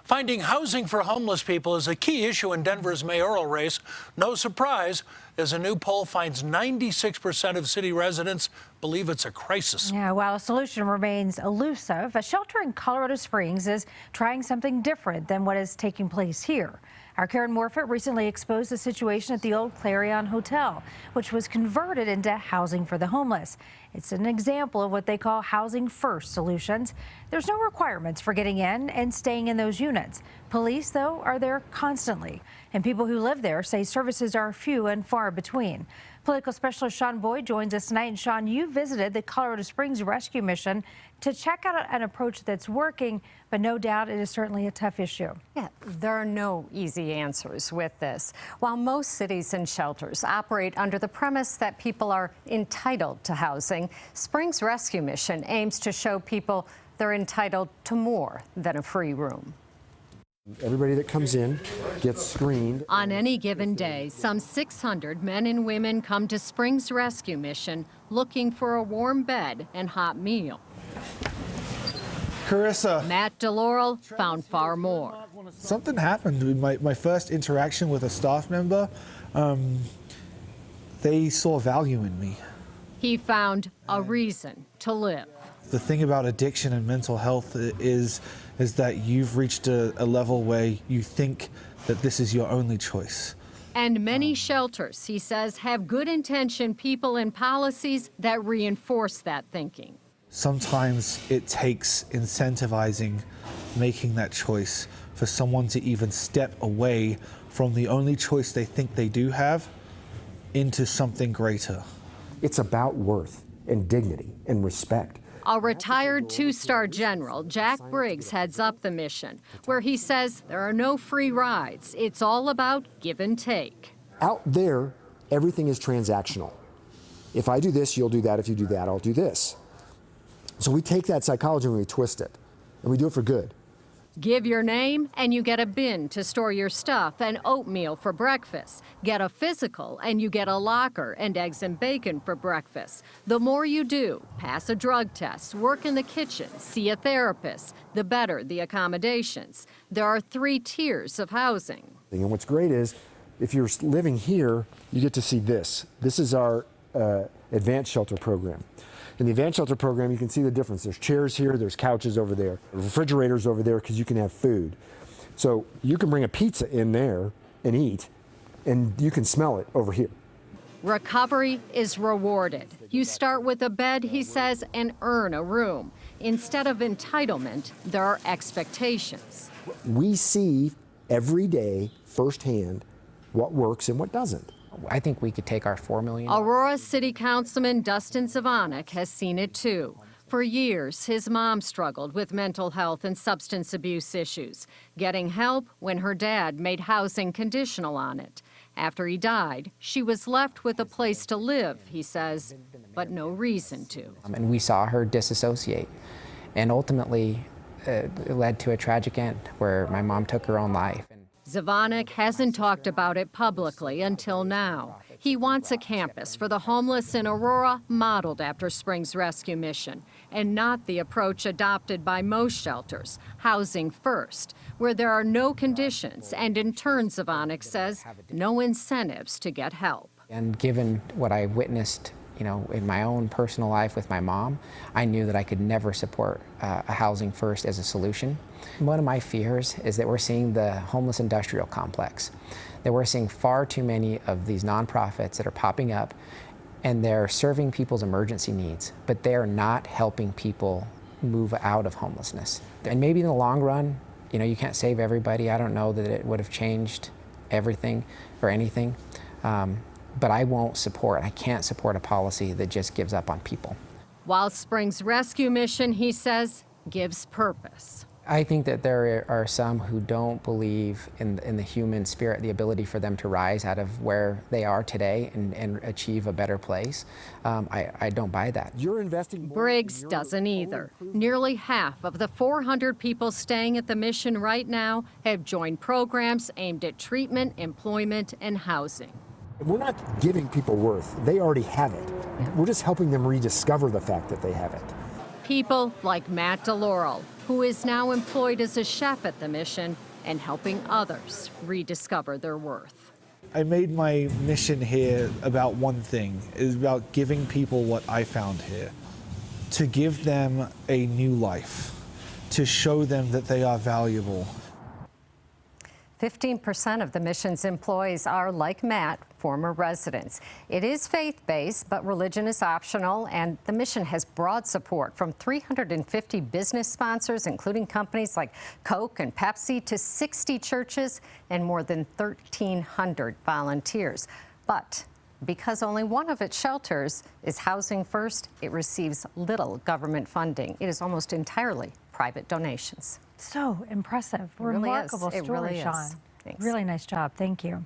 Finding housing for homeless people is a key issue in Denver's mayoral race. No surprise, as a new poll finds 96% of city residents believe it's a crisis. Yeah, while a solution remains elusive, a shelter in Colorado Springs is trying something different than what is taking place here. Our Karen Morfitt recently exposed the situation at the old Clarion Hotel, which was converted into housing for the homeless. It's an example of what they call housing first solutions. There's no requirements for getting in and staying in those units. Police, though, are there constantly, and people who live there say services are few and far between. Political specialist Sean Boyd joins us tonight. And Sean, you visited the Colorado Springs rescue mission to check out an approach that's working, but no doubt it is certainly a tough issue. Yeah, there are no easy answers with this. While most cities and shelters operate under the premise that people are entitled to housing, Springs Rescue Mission aims to show people they're entitled to more than a free room. Everybody that comes in gets screened. On any given day, some 600 men and women come to Springs Rescue Mission looking for a warm bed and hot meal. Carissa. Matt DeLaurel found far more. Something happened with my first interaction with a staff member. They saw value in me. He found a reason to live. The thing about addiction and mental health is that you've reached a level where you think that this is your only choice. And many shelters, he says, have good intention people and policies that reinforce that thinking. Sometimes it takes incentivizing making that choice for someone to even step away from the only choice they think they do have into something greater. It's about worth and dignity and respect. A retired two-star general, Jack Briggs, heads up the mission, where he says there are no free rides. It's all about give and take. Out there, everything is transactional. If I do this, you'll do that. If you do that, I'll do this. So we take that psychology and we twist it, and we do it for good. Give your name and you get a bin to store your stuff and oatmeal for breakfast. Get a physical and you get a locker and eggs and bacon for breakfast. The more you do, pass a drug test, work in the kitchen, see a therapist, the better the accommodations. There are 3 tiers of housing. And what's great is if you're living here, you get to see this. This is our advanced shelter program. In the advanced shelter program, you can see the difference. There's chairs here, there's couches over there, refrigerators over there because you can have food. So you can bring a pizza in there and eat, and you can smell it over here. Recovery is rewarded. You start with a bed, he says, and earn a room. Instead of entitlement, there are expectations. We see every day firsthand what works and what doesn't. I think we could take our $4 million. Aurora City Councilman Dustin Zavanek has seen it too. For years, his mom struggled with mental health and substance abuse issues, getting help when her dad made housing conditional on it. After he died, she was left with a place to live, he says, but no reason to. And we saw her disassociate. And ultimately, it led to a tragic end where my mom took her own life. Zavanek hasn't talked about it publicly until now. He wants a campus for the homeless in Aurora modeled after Springs Rescue Mission, and not the approach adopted by most shelters, housing first, where there are no conditions and, in turn, Zavanek says, no incentives to get help. And given what I witnessed, in my own personal life with my mom, I knew that I could never support a housing first as a solution. One of my fears is that we're seeing the homeless industrial complex, that we're seeing far too many of these nonprofits that are popping up and they're serving people's emergency needs, but they're not helping people move out of homelessness. And maybe in the long run, you can't save everybody. I don't know that it would have changed everything or anything. But I can't support a policy that just gives up on people. While Springs Rescue Mission, he says, gives purpose. I think that there are some who don't believe in the human spirit, the ability for them to rise out of where they are today and achieve a better place. I don't buy that. You're investing. Briggs doesn't either. Nearly half of the 400 people staying at the mission right now have joined programs aimed at treatment, employment, and housing. We're not giving people worth. They already have it. We're just helping them rediscover the fact that they have it. People like Matt DeLaurel, who is now employed as a chef at the mission and helping others rediscover their worth. I made my mission here about one thing, is about giving people what I found here, to give them a new life, to show them that they are valuable. 15% of the mission's employees are, like Matt, former residents. It is faith-based, but religion is optional, and the mission has broad support from 350 business sponsors, including companies like Coke and Pepsi, to 60 churches and more than 1,300 volunteers. But because only one of its shelters is Housing First, it receives little government funding. It is almost entirely private donations. So impressive. It really is. Remarkable It story, really is. Sean. Thanks. Really nice job. Thank you.